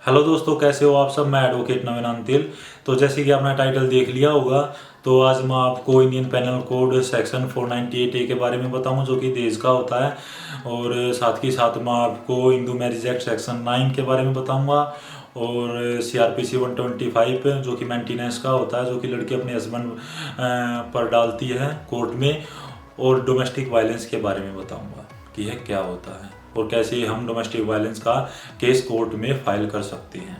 Hello दोस्तों, कैसे हो आप सब। मैं एडवोकेट नवीन अंतिल। तो जैसे कि आपने टाइटल देख लिया होगा, तो आज मैं आपको Indian panel code section 498A के बारे में बताऊं, जो कि देश का होता है। और साथ ही साथ मैं आपको हिंदू मैरिज एक्ट सेक्शन 9 के बारे में बताऊंगा। और CRPC 125 जो कि मेंटेनेंस का होता है, जो कि लड़की अपने हस्बैंड पर डालती है कोर्ट में। और डोमेस्टिक वायलेंस के बारे में बताऊंगा कि यह क्या होता है और कैसे हम डोमेस्टिक वायलेंस का केस कोर्ट में फाइल कर सकते हैं।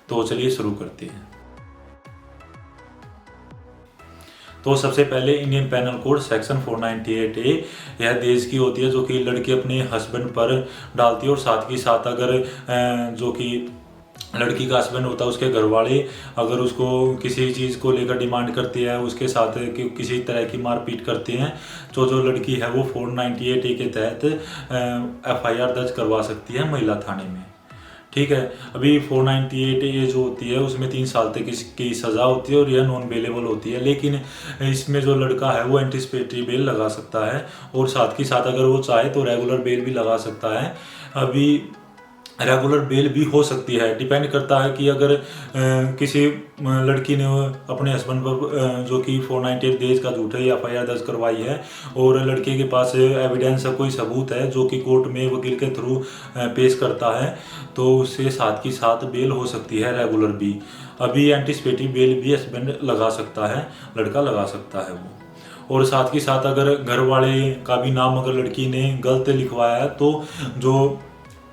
तो चलिए शुरू करते हैं। तो सबसे पहले Indian panel code section 498A यह देश की होती है, जो कि लड़की अपने हस्बैंड पर डालती है। और साथ ही साथ अगर जो कि लड़की का हस्बैंड होता है, उसके घर वाले अगर उसको किसी चीज़ को लेकर डिमांड करते हैं, उसके साथ किसी तरह की मारपीट करते हैं, तो जो लड़की है वो 498A के तहत FIR दर्ज करवा सकती है महिला थाने में। ठीक है। अभी 498A जो होती है उसमें 3 साल तक इसकी सज़ा होती है और यह नॉन बेलेबल होती है। लेकिन इसमें जो लड़का है वो एंटिसिपेटरी बेल लगा सकता है, और साथ ही साथ अगर वो चाहे तो रेगुलर बेल भी लगा सकता है। अभी रेगुलर बेल भी हो सकती है, डिपेंड करता है कि अगर किसी लड़की ने अपने हस्बैंड पर जो कि 498 डेज का झूठा ही FIR दर्ज करवाई है, और लड़के के पास एविडेंस कोई सबूत है जो कि कोर्ट में वकील के थ्रू पेश करता है, तो उससे साथ ही साथ बेल हो सकती है, रेगुलर भी। अभी एंटिसिपेटरी बेल भी हस्बैंड लगा सकता है, लड़का लगा सकता है वो। और साथ ही साथ अगर घर वाले का भी नाम अगर लड़की ने गलत लिखवाया है, तो जो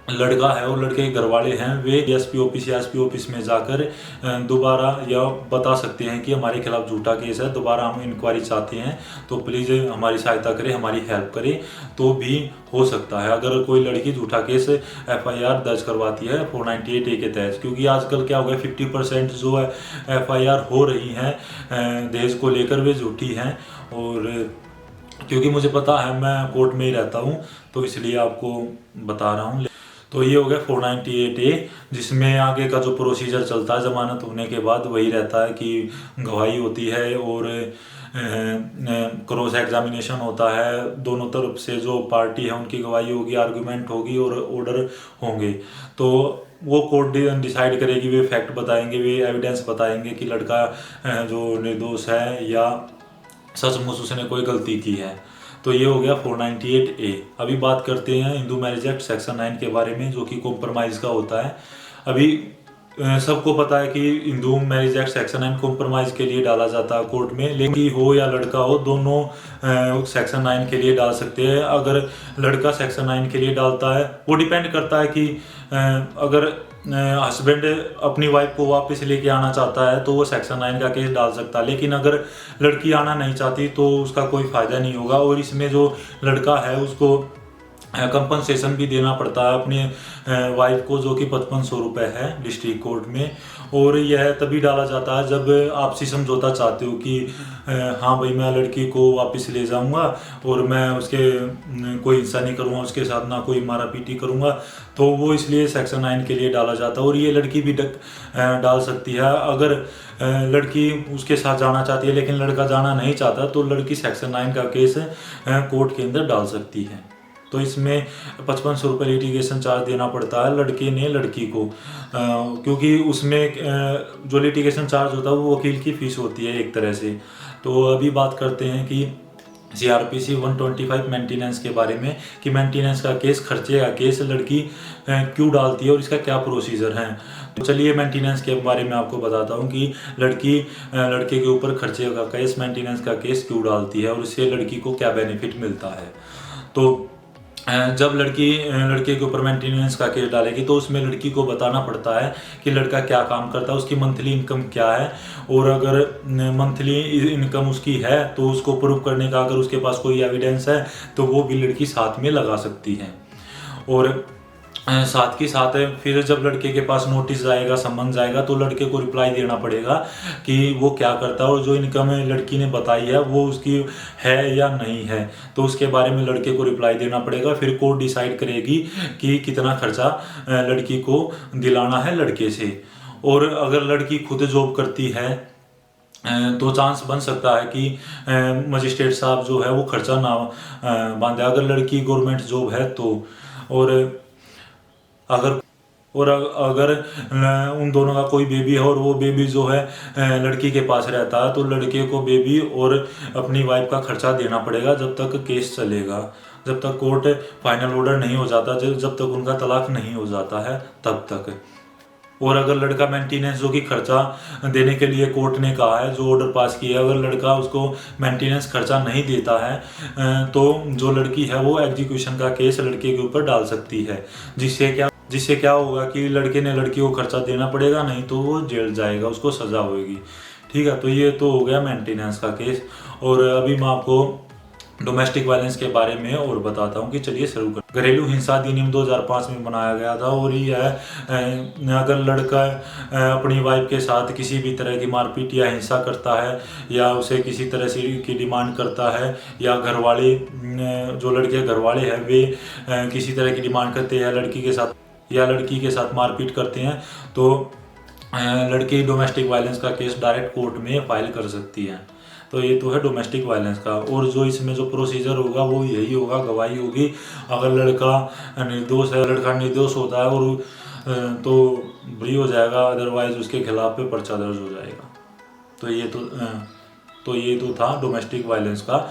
लड़का है और लड़के के घर वाले हैं वे SP ऑफिस या SP ऑफिस में जाकर दोबारा या बता सकते हैं कि हमारे खिलाफ झूठा केस है, दोबारा हम इंक्वायरी चाहते हैं, तो प्लीज़ हमारी सहायता करें, हमारी हेल्प करें। तो भी हो सकता है अगर कोई लड़की झूठा केस FIR दर्ज करवाती है 498A के तहत। क्योंकि आजकल क्या हो गया, 50% जो है FIR हो रही हैं दहेज को लेकर वे झूठी हैं। और क्योंकि मुझे पता है, मैं कोर्ट में ही रहता हूँ, तो इसलिए आपको बता रहा हूँ। तो ये हो गया 498A, जिसमें आगे का जो प्रोसीजर चलता है जमानत होने के बाद वही रहता है कि गवाही होती है और क्रॉस एग्जामिनेशन होता है। दोनों तरफ से जो पार्टी है उनकी गवाही होगी, आर्गुमेंट होगी और ऑर्डर होंगे। तो वो कोर्ट डिसाइड करेगी, वे फैक्ट बताएंगे, वे एविडेंस बताएंगे कि लड़का जो निर्दोष है या सचमुच उसने कोई गलती की है। तो ये हो गया 498A। अभी बात करते हैं हिंदू मैरिज एक्ट सेक्शन 9 के बारे में, जो कि कॉम्प्रोमाइज़ का होता है। अभी सबको पता है कि Hindu marriage act section 9 compromise के लिए डाला जाता है कोर्ट में, लेकिन हो या लड़का हो, दोनों सेक्शन 9 के लिए डाल सकते हैं। अगर लड़का सेक्शन 9 के लिए डालता है, वो डिपेंड करता है कि अगर हस्बैंड अपनी वाइफ को वापस लेके आना चाहता है तो वो सेक्शन 9 का केस डाल सकता है। लेकिन अगर लड़की आना नहीं चाहती तो उसका कोई फ़ायदा नहीं होगा। और इसमें जो लड़का है उसको कंपनसेशन भी देना पड़ता है अपनी वाइफ को, जो कि 5500 रुपये है डिस्ट्रिक्ट कोर्ट में। और यह तभी डाला जाता है जब आपसी समझौता चाहते हो कि हाँ भाई, मैं लड़की को वापस ले जाऊंगा और मैं उसके कोई हिंसा नहीं करूँगा, उसके साथ ना कोई मारा पीटी करूँगा, तो वो इसलिए सेक्शन 9 के लिए डाला जाता है। और ये लड़की भी डाल सकती है। अगर लड़की उसके साथ जाना चाहती है लेकिन लड़का जाना नहीं चाहता, तो लड़की सेक्शन 9 का केस कोर्ट के अंदर डाल सकती है। तो इसमें 5500 रुपये लिटिगेशन चार्ज देना पड़ता है लड़के ने लड़की को, क्योंकि उसमें जो लिटिगेशन चार्ज होता है वो वकील की फीस होती है एक तरह से। तो अभी बात करते हैं कि CRPC 125 मेंटेनेंस के बारे में, कि मेंटेनेंस का केस, खर्चे का केस लड़की क्यों डालती है और इसका क्या प्रोसीजर है। तो चलिए मेंटेनेंस के बारे में आपको बताता हूँ कि लड़की लड़के के ऊपर खर्चे का केस, मेंटेनेंस का केस क्यों डालती है और इससे लड़की को क्या बेनिफिट मिलता है। तो जब लड़की लड़के के ऊपर मेंटेनेंस का केस डालेगी, तो उसमें लड़की को बताना पड़ता है कि लड़का क्या काम करता है, उसकी मंथली इनकम क्या है। और अगर मंथली इनकम उसकी है तो उसको प्रूव करने का अगर उसके पास कोई एविडेंस है तो वो भी लड़की साथ में लगा सकती है। और साथ ही साथ फिर जब लड़के के पास नोटिस जाएगा, समन जाएगा, तो लड़के को रिप्लाई देना पड़ेगा कि वो क्या करता है और जो इनकम लड़की ने बताई है वो उसकी है या नहीं है, तो उसके बारे में लड़के को रिप्लाई देना पड़ेगा। फिर कोर्ट डिसाइड करेगी कि कितना खर्चा लड़की को दिलाना है लड़के से। और अगर लड़की खुद जॉब करती है तो चांस बन सकता है कि मजिस्ट्रेट साहब जो है वो खर्चा ना बांधे, अगर लड़की गवर्नमेंट जॉब है तो। और अगर और अगर उन दोनों का कोई बेबी है और वो बेबी जो है लड़की के पास रहता है, तो लड़के को बेबी और अपनी वाइफ का खर्चा देना पड़ेगा जब तक केस चलेगा, जब तक कोर्ट फाइनल ऑर्डर नहीं हो जाता, जब तक उनका तलाक नहीं हो जाता है तब तक। और अगर लड़का मेंटेनेंस जो कि खर्चा देने के लिए कोर्ट ने कहा है, जो ऑर्डर पास किया है, अगर लड़का उसको मेंटेनेंस खर्चा नहीं देता है तो जो लड़की है वो एग्जीक्यूशन का केस लड़के के ऊपर डाल सकती है, जिससे क्या होगा कि लड़के ने लड़की को खर्चा देना पड़ेगा, नहीं तो वो जेल जाएगा, उसको सजा होगी। ठीक है, तो ये तो हो गया मेंटेनेंस का केस। और अभी मैं आपको डोमेस्टिक वायलेंस के बारे में और बताता हूँ कि चलिए शुरू कर। घरेलू हिंसा अधिनियम 2005 में बनाया गया था और ये है अगर लड़का अपनी वाइफ के साथ किसी भी तरह की मारपीट या हिंसा करता है या उसे किसी तरह से की डिमांड करता है, या घर वाले जो लड़के घर वाले हैं वे किसी तरह की डिमांड करते हैं लड़की के साथ मारपीट करते हैं, तो लड़की डोमेस्टिक वायलेंस का केस डायरेक्ट कोर्ट में फाइल कर सकती है। तो ये तो है डोमेस्टिक वायलेंस का। और जो इसमें जो प्रोसीजर होगा वो यही होगा, गवाही होगी। अगर लड़का निर्दोष होता है और तो बरी हो जाएगा, अदरवाइज उसके खिलाफ पे पर्चा दर्ज हो जाएगा। तो ये तो था डोमेस्टिक वायलेंस का।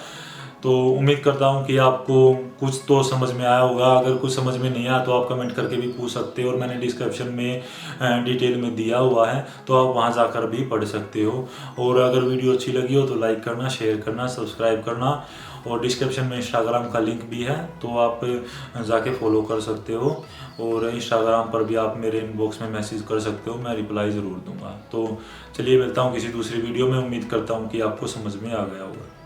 तो उम्मीद करता हूँ कि आपको कुछ तो समझ में आया होगा। अगर कुछ समझ में नहीं आया तो आप कमेंट करके भी पूछ सकते हो, और मैंने डिस्क्रिप्शन में डिटेल में दिया हुआ है, तो आप वहाँ जाकर भी पढ़ सकते हो। और अगर वीडियो अच्छी लगी हो तो लाइक करना, शेयर करना, सब्सक्राइब करना। और डिस्क्रिप्शन में इंस्टाग्राम का लिंक भी है, तो आप जाके फॉलो कर सकते हो। और इंस्टाग्राम पर भी आप मेरे इनबॉक्स में मैसेज कर सकते हो, मैं रिप्लाई ज़रूर दूंगा। तो चलिए मिलता हूँ किसी दूसरी वीडियो में। उम्मीद करता हूँ कि आपको समझ में आ गया होगा।